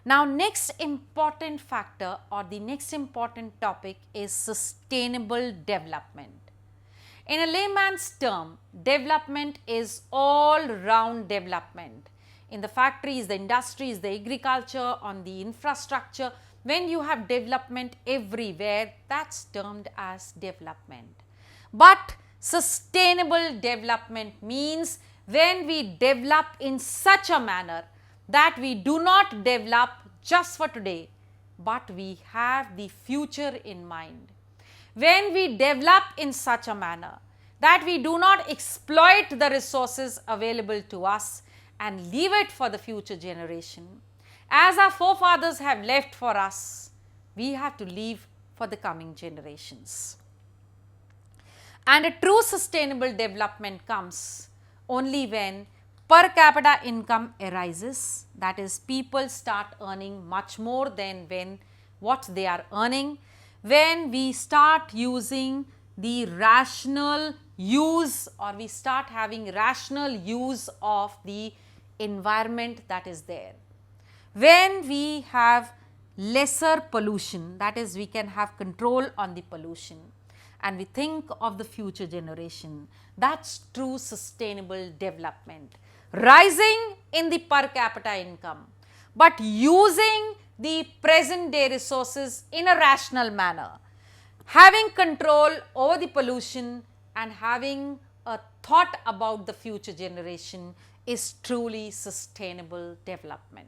Now, next important factor or the next important topic is sustainable development. In a layman's term, development is all round development. In the factories, the industries, the agriculture, on the infrastructure, when you have development everywhere, that's termed as development. But sustainable development means when we develop in such a manner that we do not develop just for today, but we have the future in mind. When we develop in such a manner that we do not exploit the resources available to us and leave it for the future generation, as our forefathers have left for us, we have to leave for the coming generations. And a true sustainable development comes only when per capita income arises, that is, people start earning much more than what they are earning, when we start using the rational use or we start having rational use of the environment that is there, when we have lesser pollution, that is, we can have control on the pollution, and we think of the future generation, that's true sustainable development. Rising in the per capita income, but using the present day resources in a rational manner, having control over the pollution and having a thought about the future generation is truly sustainable development.